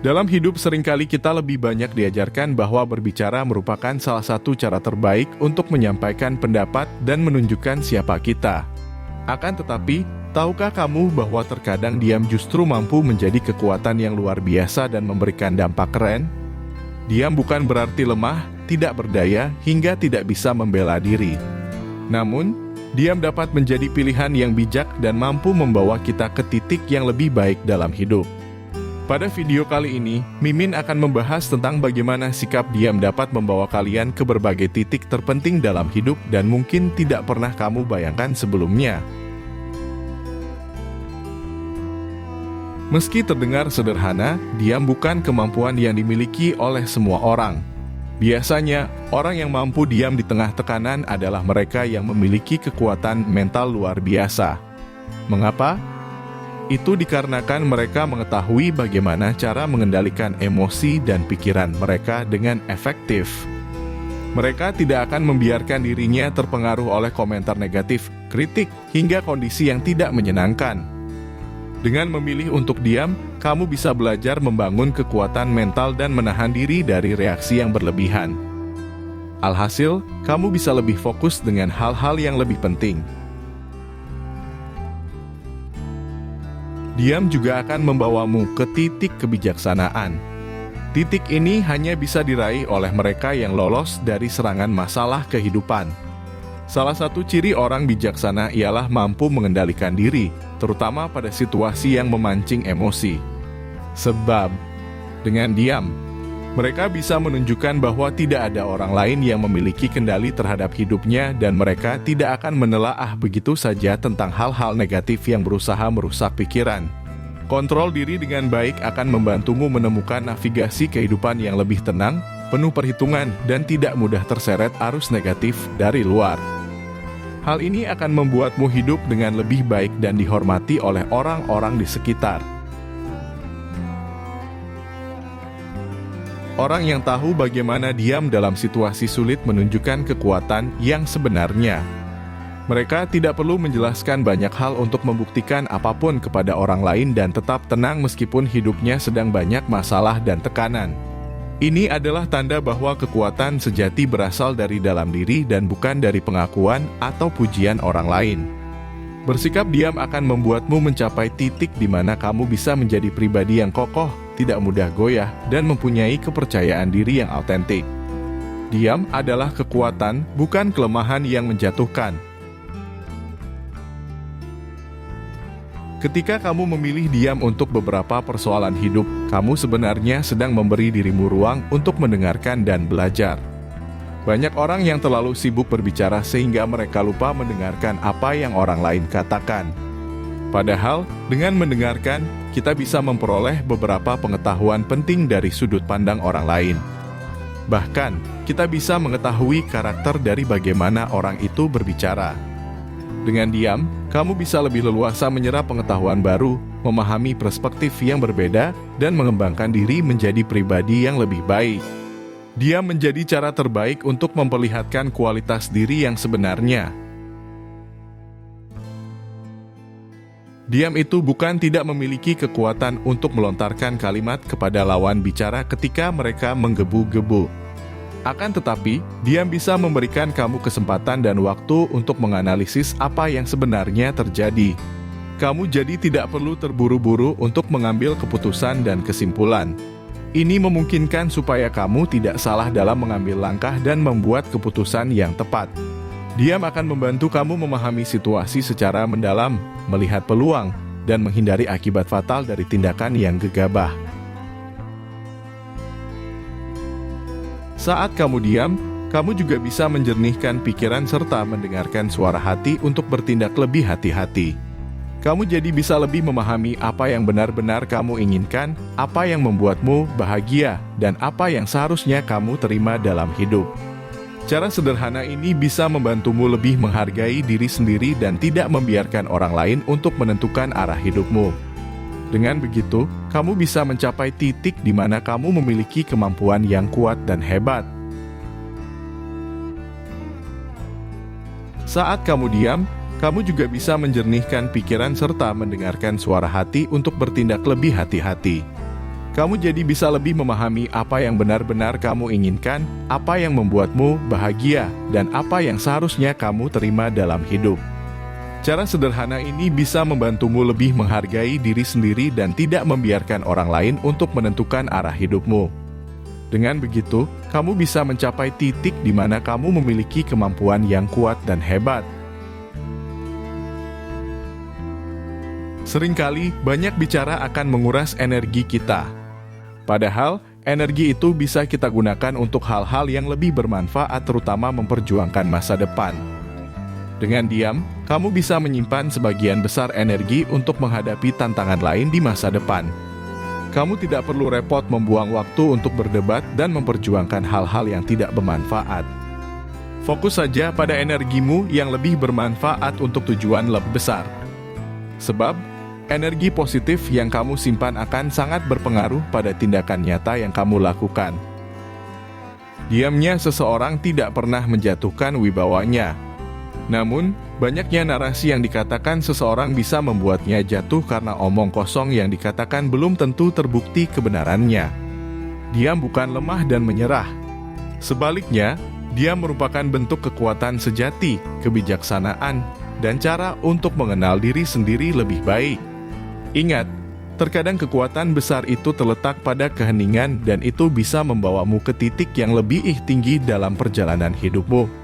Dalam hidup seringkali kita lebih banyak diajarkan bahwa berbicara merupakan salah satu cara terbaik untuk menyampaikan pendapat dan menunjukkan siapa kita. Akan tetapi, tahukah kamu bahwa terkadang diam justru mampu menjadi kekuatan yang luar biasa dan memberikan dampak keren? Diam bukan berarti lemah, tidak berdaya, hingga tidak bisa membela diri. Namun, diam dapat menjadi pilihan yang bijak dan mampu membawa kita ke titik yang lebih baik dalam hidup. Pada video kali ini, Mimin akan membahas tentang bagaimana sikap diam dapat membawa kalian ke berbagai titik terpenting dalam hidup dan mungkin tidak pernah kamu bayangkan sebelumnya. Meski terdengar sederhana, diam bukan kemampuan yang dimiliki oleh semua orang. Biasanya, orang yang mampu diam di tengah tekanan adalah mereka yang memiliki kekuatan mental luar biasa. Mengapa? Itu dikarenakan mereka mengetahui bagaimana cara mengendalikan emosi dan pikiran mereka dengan efektif. Mereka tidak akan membiarkan dirinya terpengaruh oleh komentar negatif, kritik, hingga kondisi yang tidak menyenangkan. Dengan memilih untuk diam, kamu bisa belajar membangun kekuatan mental dan menahan diri dari reaksi yang berlebihan. Alhasil, kamu bisa lebih fokus dengan hal-hal yang lebih penting. Diam juga akan membawamu ke titik kebijaksanaan. Titik ini hanya bisa diraih oleh mereka yang lolos dari serangan masalah kehidupan. Salah satu ciri orang bijaksana ialah mampu mengendalikan diri, terutama pada situasi yang memancing emosi. Sebab, dengan diam, mereka bisa menunjukkan bahwa tidak ada orang lain yang memiliki kendali terhadap hidupnya dan mereka tidak akan menelaah begitu saja tentang hal-hal negatif yang berusaha merusak pikiran. Kontrol diri dengan baik akan membantumu menemukan navigasi kehidupan yang lebih tenang, penuh perhitungan, dan tidak mudah terseret arus negatif dari luar. Hal ini akan membuatmu hidup dengan lebih baik dan dihormati oleh orang-orang di sekitar. Orang yang tahu bagaimana diam dalam situasi sulit menunjukkan kekuatan yang sebenarnya. Mereka tidak perlu menjelaskan banyak hal untuk membuktikan apapun kepada orang lain dan tetap tenang meskipun hidupnya sedang banyak masalah dan tekanan. Ini adalah tanda bahwa kekuatan sejati berasal dari dalam diri dan bukan dari pengakuan atau pujian orang lain. Bersikap diam akan membuatmu mencapai titik di mana kamu bisa menjadi pribadi yang kokoh, tidak mudah goyah, dan mempunyai kepercayaan diri yang autentik. Diam adalah kekuatan, bukan kelemahan yang menjatuhkan. Ketika kamu memilih diam untuk beberapa persoalan hidup, kamu sebenarnya sedang memberi dirimu ruang untuk mendengarkan dan belajar. Banyak orang yang terlalu sibuk berbicara sehingga mereka lupa mendengarkan apa yang orang lain katakan. Padahal, dengan mendengarkan, kita bisa memperoleh beberapa pengetahuan penting dari sudut pandang orang lain. Bahkan, kita bisa mengetahui karakter dari bagaimana orang itu berbicara. Dengan diam, kamu bisa lebih leluasa menyerap pengetahuan baru, memahami perspektif yang berbeda, dan mengembangkan diri menjadi pribadi yang lebih baik. Diam menjadi cara terbaik untuk memperlihatkan kualitas diri yang sebenarnya. Diam itu bukan tidak memiliki kekuatan untuk melontarkan kalimat kepada lawan bicara ketika mereka menggebu-gebu. Akan tetapi, diam bisa memberikan kamu kesempatan dan waktu untuk menganalisis apa yang sebenarnya terjadi. Kamu jadi tidak perlu terburu-buru untuk mengambil keputusan dan kesimpulan. Ini memungkinkan supaya kamu tidak salah dalam mengambil langkah dan membuat keputusan yang tepat. Diam akan membantu kamu memahami situasi secara mendalam, melihat peluang, dan menghindari akibat fatal dari tindakan yang gegabah. Saat kamu diam, kamu juga bisa menjernihkan pikiran serta mendengarkan suara hati untuk bertindak lebih hati-hati. Kamu jadi bisa lebih memahami apa yang benar-benar kamu inginkan, apa yang membuatmu bahagia, dan apa yang seharusnya kamu terima dalam hidup. Cara sederhana ini bisa membantumu lebih menghargai diri sendiri dan tidak membiarkan orang lain untuk menentukan arah hidupmu. Dengan begitu, kamu bisa mencapai titik di mana kamu memiliki kemampuan yang kuat dan hebat. Saat kamu diam, kamu juga bisa menjernihkan pikiran serta mendengarkan suara hati untuk bertindak lebih hati-hati. Kamu jadi bisa lebih memahami apa yang benar-benar kamu inginkan, apa yang membuatmu bahagia, dan apa yang seharusnya kamu terima dalam hidup. Cara sederhana ini bisa membantumu lebih menghargai diri sendiri dan tidak membiarkan orang lain untuk menentukan arah hidupmu. Dengan begitu, kamu bisa mencapai titik di mana kamu memiliki kemampuan yang kuat dan hebat. Seringkali, banyak bicara akan menguras energi kita. Padahal, energi itu bisa kita gunakan untuk hal-hal yang lebih bermanfaat, terutama memperjuangkan masa depan. Dengan diam, kamu bisa menyimpan sebagian besar energi untuk menghadapi tantangan lain di masa depan. Kamu tidak perlu repot membuang waktu untuk berdebat dan memperjuangkan hal-hal yang tidak bermanfaat. Fokus saja pada energimu yang lebih bermanfaat untuk tujuan lebih besar. Sebab, energi positif yang kamu simpan akan sangat berpengaruh pada tindakan nyata yang kamu lakukan. Diamnya seseorang tidak pernah menjatuhkan wibawanya. Namun, banyaknya narasi yang dikatakan seseorang bisa membuatnya jatuh karena omong kosong yang dikatakan belum tentu terbukti kebenarannya. Diam bukan lemah dan menyerah. Sebaliknya, diam merupakan bentuk kekuatan sejati, kebijaksanaan, dan cara untuk mengenal diri sendiri lebih baik. Ingat, terkadang kekuatan besar itu terletak pada keheningan dan itu bisa membawamu ke titik yang lebih tinggi dalam perjalanan hidupmu.